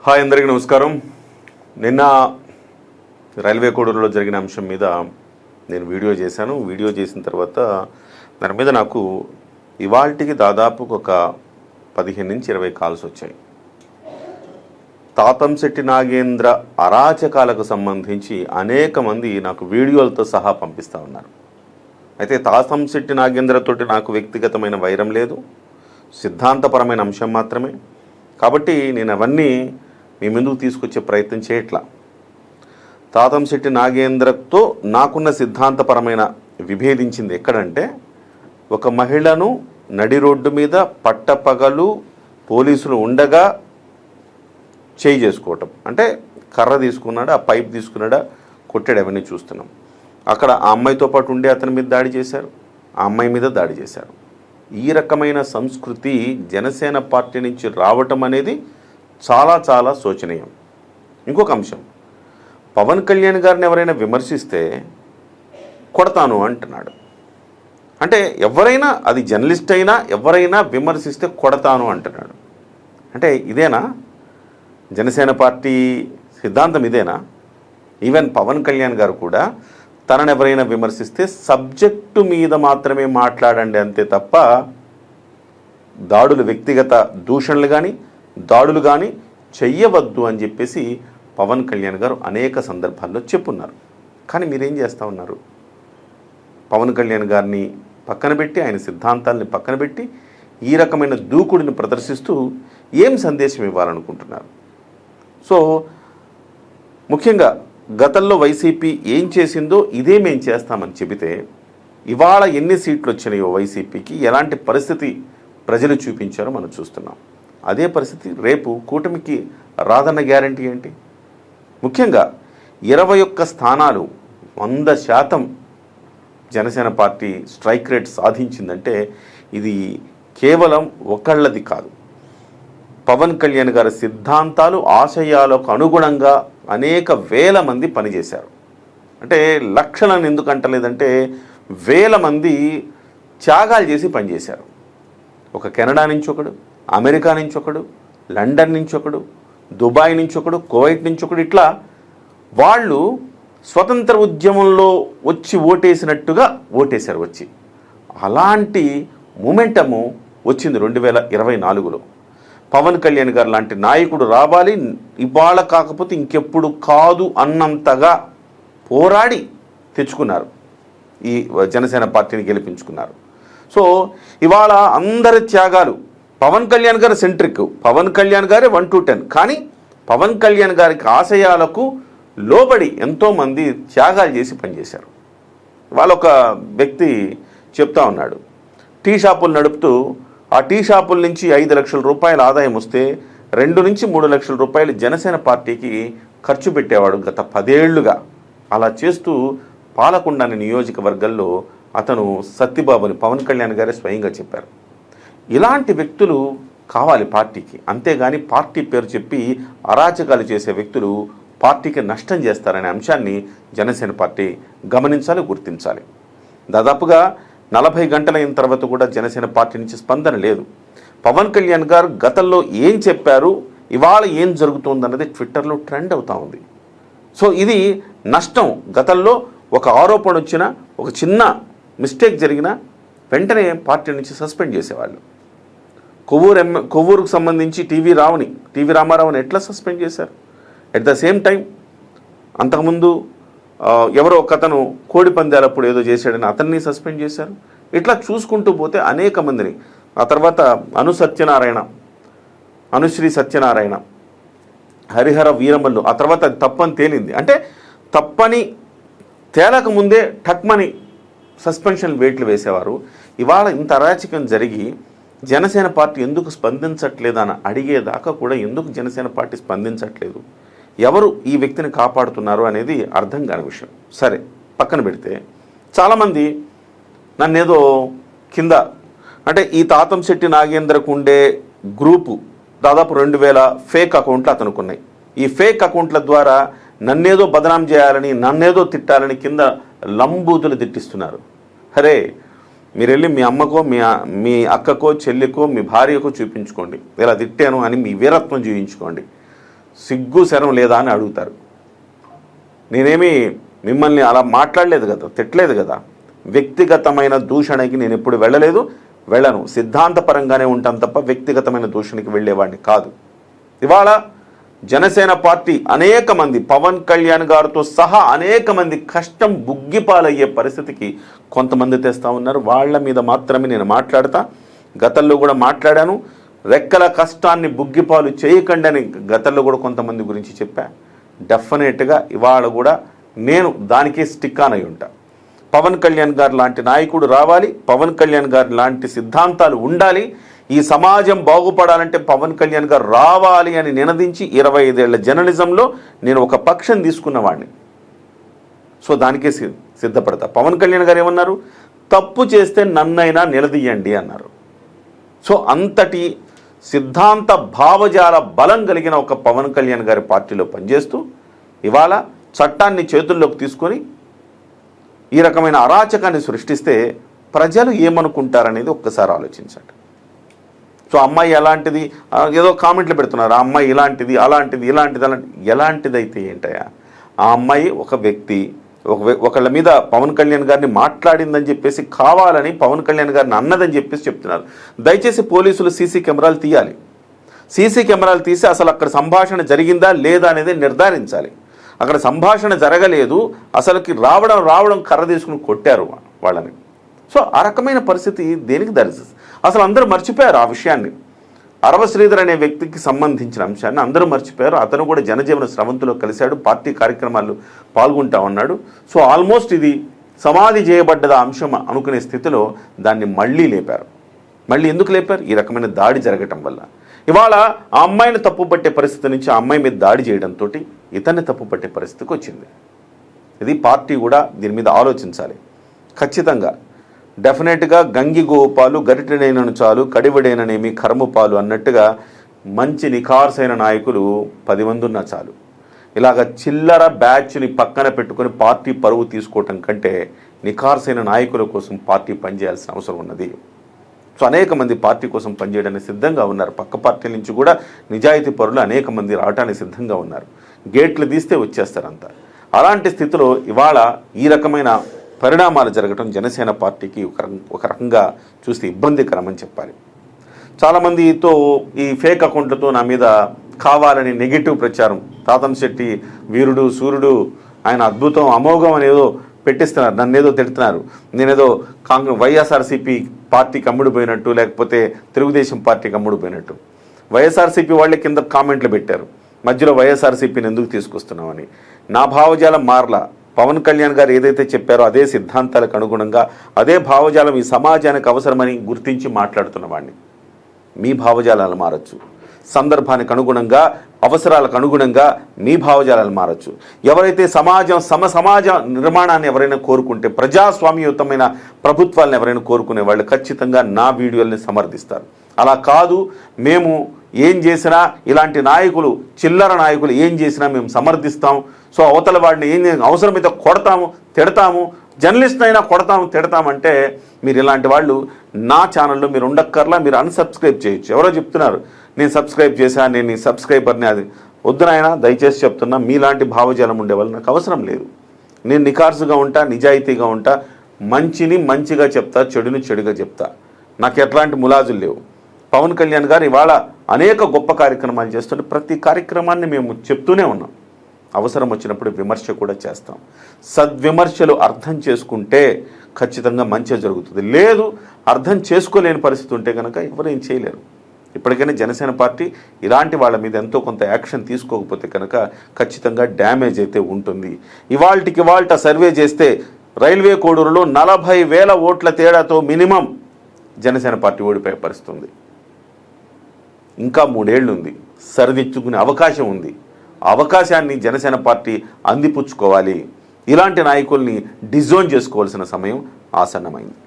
Hi అందరికీ నమస్కారం. నిన్న రైల్వే కోడూరులో జరిగిన అంశం మీద నేను వీడియో చేశాను. వీడియో చేసిన తర్వాత దాని మీద నాకు ఇవాల్టికి దాదాపు ఒక 15 నుంచి 20 కాల్స్ వచ్చాయి. తాతంశెట్టి నాగేంద్ర అరాచకాలకు సంబంధించి అనేక మంది నాకు వీడియోలతో సహా పంపిస్తూ ఉన్నారు. అయితే తాతంశెట్టి నాగేంద్రతోటి నాకు వ్యక్తిగతమైన వైరం లేదు, సిద్ధాంతపరమైన అంశం మాత్రమే. కాబట్టి నేను అవన్నీ మీ ముందుకు తీసుకొచ్చే ప్రయత్నం చేయట్లా. తాతంశెట్టి నాగేంద్రతో నాకున్న సిద్ధాంతపరమైన విభేదించింది ఎక్కడంటే, ఒక మహిళను నడి రోడ్డు మీద పట్టపగలు పోలీసులు ఉండగా చేయి చేసుకోవటం, అంటే కర్ర తీసుకున్నాడా, ఆ పైప్ తీసుకున్నాడా, కొట్టాడు, అవన్నీ చూస్తున్నాం. అక్కడ ఆ అమ్మాయితో పాటు ఉండే అతని మీద దాడి చేశారు, ఆ అమ్మాయి మీద దాడి చేశారు. ఈ రకమైన సంస్కృతి జనసేన పార్టీ నుంచి రావటం అనేది చాలా చాలా శోచనీయం. ఇంకొక అంశం, పవన్ కళ్యాణ్ గారిని ఎవరైనా విమర్శిస్తే కొడతాను అంటున్నాడు. అంటే ఎవరైనా, అది జర్నలిస్ట్ అయినా ఎవరైనా విమర్శిస్తే కొడతాను అంటున్నాడు. అంటే ఇదేనా జనసేన పార్టీ సిద్ధాంతం? ఇదేనా? ఈవెన్ పవన్ కళ్యాణ్ గారు కూడా తనను ఎవరైనా విమర్శిస్తే సబ్జెక్టు మీద మాత్రమే మాట్లాడండి అంతే తప్ప దాడులు, వ్యక్తిగత దూషణలు కానీ దాడులు కానీ చెయ్యవద్దు అని చెప్పేసి పవన్ కళ్యాణ్ గారు అనేక సందర్భాల్లో చెప్పున్నారు. కానీ మీరేం చేస్తూ ఉన్నారు? పవన్ కళ్యాణ్ గారిని పక్కన పెట్టి, ఆయన సిద్ధాంతాలని పక్కన పెట్టి ఈ రకమైన దూకుడిని ప్రదర్శిస్తూ ఏం సందేశం ఇవ్వాలనుకుంటున్నారు? సో ముఖ్యంగా గతంలో వైసీపీ ఏం చేసిందో ఇదే మేము చేస్తామని చెబితే ఇవాళ ఎన్ని సీట్లు వచ్చినాయో వైసీపీకి, ఎలాంటి పరిస్థితి ప్రజలు చూపించారో మనం చూస్తున్నాం. అదే పరిస్థితి రేపు కూటమికి రాదన్న గ్యారంటీ ఏంటి? ముఖ్యంగా 21 స్థానాలు 100% జనసేన పార్టీ స్ట్రైక్ రేట్ సాధించిందంటే ఇది కేవలం ఒకళ్ళది కాదు. పవన్ కళ్యాణ్ గారి సిద్ధాంతాలు, ఆశయాలకు అనుగుణంగా అనేక వేల మంది పనిచేశారు. అంటే లక్షలను ఎందుకు అంటలేదంటే వేల మంది త్యాగాలు చేసి పనిచేశారు. ఒక కెనడా నుంచి ఒకడు, అమెరికా నుంచి ఒకడు, లండన్ నుంచి ఒకడు, దుబాయ్ నుంచి ఒకడు, కువైట్ నుంచి ఒకడు, ఇట్లా వాళ్ళు స్వతంత్ర ఉద్యమంలో వచ్చి ఓటేసినట్టుగా ఓటేశారు. వచ్చి అలాంటి మూమెంటము వచ్చింది 2024లో. పవన్ కళ్యాణ్ గారు లాంటి నాయకుడు రావాలి, ఇవాళ కాకపోతే ఇంకెప్పుడు కాదు అన్నంతగా పోరాడి తెచ్చుకున్నారు, ఈ జనసేన పార్టీని గెలిపించుకున్నారు. సో ఇవాళ అందరి త్యాగాలు, పవన్ కళ్యాణ్ గారు సెంట్రిక్, పవన్ కళ్యాణ్ గారే 1 to 10, కానీ పవన్ కళ్యాణ్ గారికి ఆశయాలకు లోబడి ఎంతోమంది త్యాగాలు చేసి పనిచేశారు. వాళ్ళొక వ్యక్తి చెప్తా ఉన్నాడు, టీ షాపులు నడుపుతూ ఆ టీ షాపుల నుంచి 5 లక్షల రూపాయల ఆదాయం వస్తే 2 నుంచి 3 లక్షల రూపాయలు జనసేన పార్టీకి ఖర్చు పెట్టేవాడు గత 10 ఏళ్లుగా. అలా చేస్తూ పాలకొండ అనే నియోజకవర్గంలో అతను సత్యబాబుని పవన్ కళ్యాణ్ గారే స్వయంగా చెప్పారు. ఇలాంటి వ్యక్తులు కావాలి పార్టీకి, అంతేగాని పార్టీ పేరు చెప్పి అరాచకాలు చేసే వ్యక్తులు పార్టీకి నష్టం చేస్తారనే అంశాన్ని జనసేన పార్టీ గమనించాలి, గుర్తించాలి. దాదాపుగా 40 గంటలైన తర్వాత కూడా జనసేన పార్టీ నుంచి స్పందన లేదు. పవన్ కళ్యాణ్ గారు గతంలో ఏం చెప్పారు, ఇవాళ ఏం జరుగుతుందన్నది ట్విట్టర్లో ట్రెండ్ అవుతూ ఉంది. సో ఇది నష్టం. గతంలో ఒక ఆరోపణ వచ్చినా, ఒక చిన్న మిస్టేక్ జరిగినా వెంటనే పార్టీ నుంచి సస్పెండ్ చేసేవాళ్ళు. కొవ్వూరుకు సంబంధించి టీవీ రామారావుని ఎట్లా సస్పెండ్ చేశారు? ఎట్ ద సేమ్ టైం అంతకుముందు ఎవరో ఒకతను కోడి పందాలప్పుడు ఏదో చేశాడని అతన్ని సస్పెండ్ చేశారు. ఇట్లా చూసుకుంటూ పోతే అనేక మందిని, ఆ తర్వాత అనుశ్రీ సత్యనారాయణ, హరిహర వీరమల్లు, ఆ తర్వాత అది తప్పని తేలింది. అంటే తప్పని తేలకముందే టక్మని సస్పెన్షన్ వేట్లు వేసేవారు. ఇవాళ ఇంత అరాచకం జరిగి జనసేన పార్టీ ఎందుకు స్పందించట్లేదని అడిగేదాకా కూడా ఎందుకు జనసేన పార్టీ స్పందించట్లేదు, ఎవరు ఈ వ్యక్తిని కాపాడుతున్నారు అనేది అర్థం కాని విషయం. సరే పక్కన పెడితే చాలామంది నన్నేదో కింద, అంటే ఈ తాతంశెట్టి నాగేంద్రకు ఉండే గ్రూపు దాదాపు 2000 ఫేక్ అకౌంట్లు అతనికి ఉన్నాయి. ఈ ఫేక్ అకౌంట్ల ద్వారా నన్నేదో బదనాం చేయాలని, నన్నేదో తిట్టాలని కింద లంబూతులు తిట్టిస్తున్నారు. అరే మీరు వెళ్ళి మీ అమ్మకో మీ అక్కకో చెల్లికో మీ భార్యకో చూపించుకోండి, ఇలా తిట్టాను అని మీ వీరత్వం చూపించుకోండి. సిగ్గు శరం లేదా అని అడుగుతారు. నేనేమి మిమ్మల్ని అలా మాట్లాడలేదు కదా, తిట్టలేదు కదా. వ్యక్తిగతమైన దూషణకి నేను ఎప్పుడు వెళ్ళను. సిద్ధాంతపరంగానే ఉంటాను తప్ప వ్యక్తిగతమైన దూషణకి వెళ్ళేవాడిని కాదు. ఇవాళ జనసేన పార్టీ అనేక మంది, పవన్ కళ్యాణ్ గారితో సహా అనేక మంది కష్టం బుగ్గిపాలయ్యే పరిస్థితికి కొంతమంది తెస్తూ ఉన్నారు. వాళ్ళ మీద మాత్రమే నేను మాట్లాడతా. గతంలో కూడా మాట్లాడాను. రెక్కల కష్టాన్ని బుగ్గిపాలు చేయకండి అని గతంలో కూడా కొంతమంది గురించి చెప్పా. డెఫినెట్గా ఇవాళ కూడా నేను దానికే స్టిక్ ఆన్ అయి ఉంటా. పవన్ కళ్యాణ్ గారు లాంటి నాయకుడు రావాలి, పవన్ కళ్యాణ్ గారు లాంటి సిద్ధాంతాలు ఉండాలి, ఈ సమాజం బాగుపడాలంటే పవన్ కళ్యాణ్ గారు రావాలి అని నినదించి 25 ఏళ్ల జర్నలిజంలో నేను ఒక పక్షం తీసుకున్నవాడిని. సో దానికే సిద్ధపడతా. పవన్ కళ్యాణ్ గారు ఏమన్నారు? తప్పు చేస్తే నన్నైనా నిలదీయండి అన్నారు. సో అంతటి సిద్ధాంత భావజాల బలం కలిగిన ఒక పవన్ కళ్యాణ్ గారి పార్టీలో పనిచేస్తూ ఇవాళ చట్టాన్ని చేతుల్లోకి తీసుకొని ఈ రకమైన అరాచకాన్ని సృష్టిస్తే ప్రజలు ఏమనుకుంటారనేది ఒక్కసారి ఆలోచించండి. సో అమ్మాయి ఎలాంటిది, ఏదో కామెంట్లు పెడుతున్నారు, ఆ అమ్మాయి ఇలాంటిది అలాంటిది ఎలాంటిదైతే ఏంటయా? ఆ అమ్మాయి ఒక వ్యక్తి, ఒకళ్ళ మీద పవన్ కళ్యాణ్ గారిని మాట్లాడిందని చెప్పేసి కావాలని పవన్ కళ్యాణ్ గారిని అన్నదని చెప్పేసి చెప్తున్నారు. దయచేసి పోలీసులు సీసీ కెమెరాలు తీయాలి. సీసీ కెమెరాలు తీసి అసలు అక్కడ సంభాషణ జరిగిందా లేదా అనేది నిర్ధారించాలి. అక్కడ సంభాషణ జరగలేదు, అసలుకి రావడం కర్ర తీసుకుని కొట్టారు వాళ్ళని. సో ఆ రకమైన పరిస్థితి దేనికి దరిస్తుంది? అసలు అందరూ మర్చిపోయారు ఆ విషయాన్ని. అరవ శ్రీధర్ అనే వ్యక్తికి సంబంధించిన అంశాన్ని అందరూ మర్చిపోయారు. అతను కూడా జనజీవన స్రవంతిలో కలిశాడు, పార్టీ కార్యక్రమాలు పాల్గొంటా ఉన్నాడు. సో ఆల్మోస్ట్ ఇది సమాధి చేయబడ్డద అంశం అనుకునే స్థితిలో దాన్ని మళ్ళీ లేపారు. మళ్ళీ ఎందుకు లేపారు? ఈ రకమైన దాడి జరగటం వల్ల. ఇవాళ ఆ అమ్మాయిని తప్పుపట్టే పరిస్థితి నుంచి ఆ అమ్మాయి మీద దాడి చేయడంతో ఇతన్ని తప్పుపట్టే పరిస్థితికి వచ్చింది. ఇది పార్టీ కూడా దీని మీద ఆలోచించాలి ఖచ్చితంగా. డెఫినెట్గా గంగి గోపాలు గరిటెడైనను చాలు కడివడైననేమి కర్మపాలు అన్నట్టుగా మంచి నిఖార్సైన నాయకులు 10 మంది ఉన్నా చాలు. ఇలాగ చిల్లర బ్యాచ్ని పక్కన పెట్టుకొని పార్టీ పరువు తీసుకోవటం కంటే నిఖార్సైన నాయకుల కోసం పార్టీ పనిచేయాల్సిన అవసరం ఉన్నది. సో అనేక మంది పార్టీ కోసం పనిచేయడానికి సిద్ధంగా ఉన్నారు. పక్క పార్టీల నుంచి కూడా నిజాయితీ పరులు అనేక మంది రావడానికి సిద్ధంగా ఉన్నారు. గేట్లు తీస్తే వచ్చేస్తారంతా. అలాంటి స్థితిలో ఇవాళ ఈ రకమైన పరిణామాలు జరగడం జనసేన పార్టీకి ఒక రకంగా చూస్తే ఇబ్బందికరమని చెప్పాలి. చాలామందితో ఈ ఫేక్ అకౌంట్లతో నా మీద కావాలని నెగిటివ్ ప్రచారం, తాతంశెట్టి వీరుడు సూర్యుడు, ఆయన అద్భుతం అమోఘం అనేదో పెట్టిస్తున్నారు, నన్నేదో తిడుతున్నారు, నేనేదో వైఎస్ఆర్సీపీ పార్టీకి అమ్ముడుపోయినట్టు, లేకపోతే తెలుగుదేశం పార్టీకి అమ్ముడుపోయినట్టు. వైఎస్ఆర్సీపీ వాళ్ళే కింద కామెంట్లు పెట్టారు, మధ్యలో వైఎస్ఆర్సీపీని ఎందుకు తీసుకొస్తున్నామని. నా భావజాలం మారలా. పవన్ కళ్యాణ్ గారు ఏదైతే చెప్పారో అదే సిద్ధాంతాలకు అనుగుణంగా, అదే భావజాలం ఈ సమాజానికి అవసరమని గుర్తించి మాట్లాడుతున్నవాడిని. మీ భావజాలాలు మారచ్చు, సందర్భానికి అనుగుణంగా, అవసరాలకు అనుగుణంగా మీ భావజాలాలు మారచ్చు. ఎవరైతే సమాజ నిర్మాణాన్ని ఎవరైనా కోరుకుంటే, ప్రజాస్వామ్యయుతమైన ప్రభుత్వాలను ఎవరైనా కోరుకునే వాళ్ళు ఖచ్చితంగా నా వీడియోల్ని సమర్థిస్తారు. అలా కాదు, మేము ఏం చేసినా, ఇలాంటి నాయకులు, చిల్లర నాయకులు ఏం చేసినా మేము సమర్థిస్తాం. సో అవతల వాడిని అవసరమైతే కొడతాము, తిడతాము, జర్నలిస్ట్ అయినా కొడతాము, తిడతామంటే మీరు ఇలాంటి వాళ్ళు నా ఛానల్లో మీరు ఉండక్కర్లా, మీరు అన్సబ్స్క్రైబ్ చేయొచ్చు. ఎవరో చెప్తున్నారు నేను సబ్స్క్రైబ్ చేశాను, నేను ఈ సబ్స్క్రైబర్ని, అది వద్దునైనా దయచేసి చెప్తున్నా, మీలాంటి భావజాలం ఉండేవాళ్ళు నాకు అవసరం లేదు. నేను నిఖార్సుగా ఉంటా, నిజాయితీగా ఉంటా, మంచిని మంచిగా చెప్తా, చెడుని చెడుగా చెప్తా. నాకు ఎట్లాంటి ములాజులు లేవు. పవన్ కళ్యాణ్ గారు ఇవాళ అనేక గొప్ప కార్యక్రమాలు చేస్తుంటే ప్రతి కార్యక్రమాన్ని మేము చెప్తూనే ఉన్నాం. అవసరం వచ్చినప్పుడు విమర్శ కూడా చేస్తాం. సద్విమర్శలు అర్థం చేసుకుంటే ఖచ్చితంగా మంచిగా జరుగుతుంది. లేదు, అర్థం చేసుకోలేని పరిస్థితి ఉంటే కనుక ఎవరు ఏం చేయలేరు. ఇప్పటికైనా జనసేన పార్టీ ఇలాంటి వాళ్ళ మీద ఎంతో కొంత యాక్షన్ తీసుకోకపోతే కనుక ఖచ్చితంగా డ్యామేజ్ అయితే ఉంటుంది. ఇవాళ సర్వే చేస్తే రైల్వే కోడూరులో 40,000 ఓట్ల తేడాతో మినిమం జనసేన పార్టీ ఓడిపోయే పరిస్థితి ఉంది. ఇంకా 3 ఏళ్ళు ఉంది, సరిదిద్దుకునే అవకాశం ఉంది. అవకాశాన్ని జనసేన పార్టీ అందిపుచ్చుకోవాలి. ఇలాంటి నాయకుల్ని డిజోన్ చేసుకోవాల్సిన సమయం ఆసన్నమైంది.